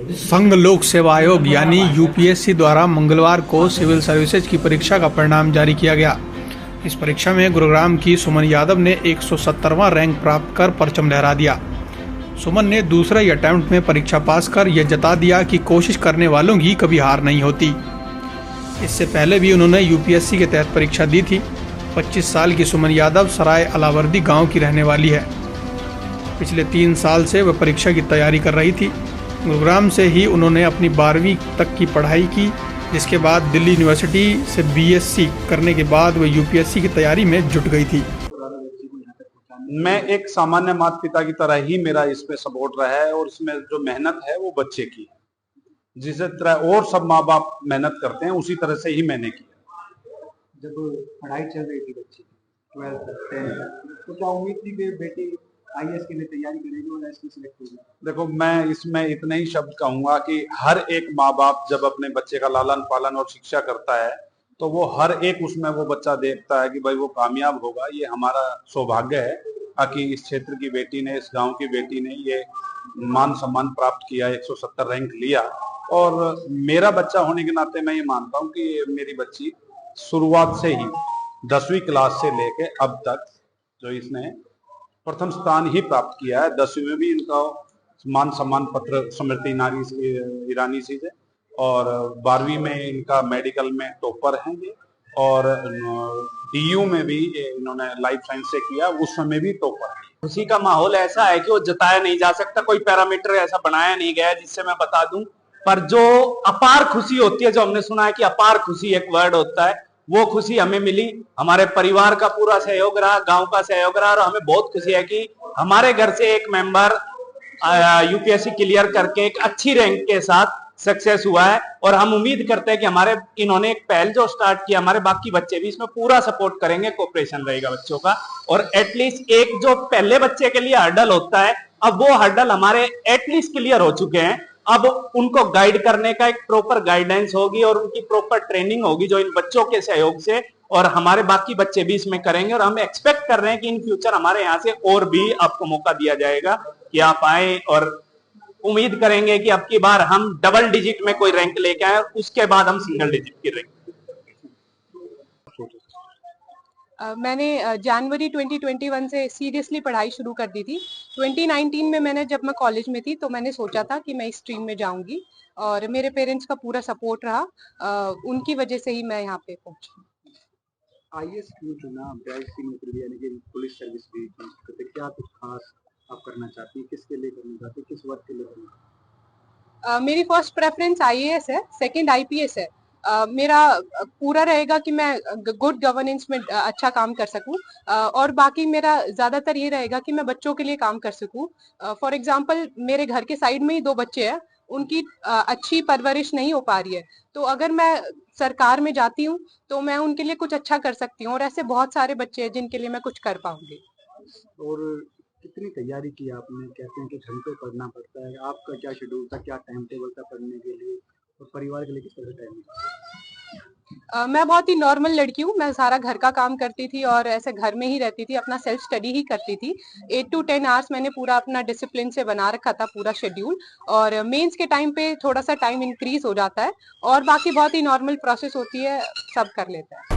संघ लोक सेवा आयोग यानी यूपीएससी द्वारा मंगलवार को सिविल सर्विसेज की परीक्षा का परिणाम जारी किया गया। इस परीक्षा में गुरुग्राम की सुमन यादव ने 170वां रैंक प्राप्त कर परचम लहरा दिया। सुमन ने दूसरे ही अटेम्प्ट में परीक्षा पास कर यह जता दिया कि कोशिश करने वालों की कभी हार नहीं होती। इससे पहले भी उन्होंने यूपीएससी के तहत परीक्षा दी थी। 25 साल की सुमन यादव सराय अलावर्दी गांव की रहने वाली है। पिछले 3 साल से वह परीक्षा की तैयारी कर रही थी। गुरुग्राम से ही उन्होंने अपनी 12वीं तक की पढ़ाई की, जिसके बाद दिल्ली यूनिवर्सिटी से बीएससी करने के बाद वह यूपीएससी की तैयारी में जुट गई थी। मैं एक सामान्य माता पिता की तरह ही मेरा इसमें सपोर्ट रहा है और इसमें जो मेहनत है वो बच्चे की है। जिस तरह और सब माँ बाप मेहनत करते हैं उसी तरह से ही मैंने की। जब पढ़ाई चल रही थी बच्ची 12th 10th तो क्या उम्मीद थी कि बेटी आईएएस के लिए तैयारी करेगी और एसपी सिलेक्ट होगी? देखो, मैं इसमें इतने ही शब्द कहूंगा कि हर एक माँ बाप जब अपने बच्चे का लालन पालन और शिक्षा करता है तो वो हर एक उसमें वो बच्चा देखता है कि भाई वो कामयाब होगा। ये हमारा सौभाग्य है कि इस क्षेत्र की बेटी ने, इस गांव की बेटी ने ये मान सम्मान प्राप्त किया, 170 रैंक लिया। और मेरा बच्चा होने के नाते मैं ये मानता हूँ कि मेरी बच्ची शुरुआत से ही 10वीं क्लास से लेके अब तक जो इसने प्रथम स्थान ही प्राप्त किया है। 10वीं में भी इनका मान सम्मान पत्र स्मृति ईरानी से है और 12वीं में इनका मेडिकल में टॉपर है ये, और डीयू में भी इन्होंने लाइफ साइंस से किया, उस समय भी टॉपर है। खुशी का माहौल ऐसा है कि वो जताया नहीं जा सकता, कोई पैरामीटर ऐसा बनाया नहीं गया जिससे मैं बता दूं। पर जो अपार खुशी होती है, जो हमने सुना है कि अपार खुशी एक वर्ड होता है, वो खुशी हमें मिली। हमारे परिवार का पूरा सहयोग रहा, गांव का सहयोग रहा और हमें बहुत खुशी है कि हमारे घर से एक मेंबर यूपीएससी क्लियर करके एक अच्छी रैंक के साथ सक्सेस हुआ है। और हम उम्मीद करते हैं कि हमारे इन्होंने एक पहल जो स्टार्ट किया, हमारे बाकी बच्चे भी इसमें पूरा सपोर्ट करेंगे, कोऑपरेशन रहेगा बच्चों का। और एटलीस्ट एक जो पहले बच्चे के लिए हर्डल होता है, अब वो हर्डल हमारे एटलीस्ट क्लियर हो चुके हैं। अब उनको गाइड करने का एक प्रॉपर गाइडेंस होगी और उनकी प्रॉपर ट्रेनिंग होगी जो इन बच्चों के सहयोग से और हमारे बाकी बच्चे भी इसमें करेंगे। और हम एक्सपेक्ट कर रहे हैं कि इन फ्यूचर हमारे यहाँ से और भी आपको मौका दिया जाएगा कि आप आए, और उम्मीद करेंगे कि अब की बार हम डबल डिजिट में कोई रैंक लेके आए, उसके बाद हम सिंगल डिजिट की रैंक। मैंने जनवरी 2021 से सीरियसली पढ़ाई शुरू कर दी थी। 2019 में मैंने, जब मैं कॉलेज में थी तो मैंने सोचा था कि मैं इस स्ट्रीम में जाऊंगी और मेरे पेरेंट्स का पूरा सपोर्ट रहा। उनकी वजह से ही मैं यहाँ पे पहुंची। आईएएस क्यों चुना? की नौकरी यानी कि पुलिस सर्विस भी करते, क्या कुछ खास आप करना चाहती हैं? किसके लिए करना चाहती हैं? किस वर्ग के लिए करना? मेरी फर्स्ट प्रेफरेंस आईएएस है, सेकंड आईपीएस है। मेरा पूरा रहेगा कि मैं गुड गवर्नेंस में अच्छा काम कर सकूं, और बाकी मेरा ज्यादातर ये रहेगा कि मैं बच्चों के लिए काम कर सकूं। फॉर एग्जांपल, मेरे घर के साइड में ही 2 बच्चे हैं, उनकी अच्छी परवरिश नहीं हो पा रही है, तो अगर मैं सरकार में जाती हूँ तो मैं उनके लिए कुछ अच्छा कर सकती हूँ। और ऐसे बहुत सारे बच्चे हैं जिनके लिए मैं कुछ कर पाऊंगी। और कितनी तैयारी की आपने? कहते हैं कि घंटों पढ़ना पड़ता है, आपका क्या शेड्यूल था, क्या टाइम टेबल था पढ़ने के लिए, और परिवार के लिए किस तरह टाइम? मैं बहुत ही नॉर्मल लड़की हूँ। मैं सारा घर का काम करती थी और ऐसे घर में ही रहती थी, अपना सेल्फ स्टडी ही करती थी। 8 to 10 आवर्स मैंने पूरा अपना डिसिप्लिन से बना रखा था, पूरा शेड्यूल। और मेंस के टाइम पे थोड़ा सा टाइम इंक्रीज हो जाता है और बाकी बहुत ही नॉर्मल प्रोसेस होती है, सब कर लेता है।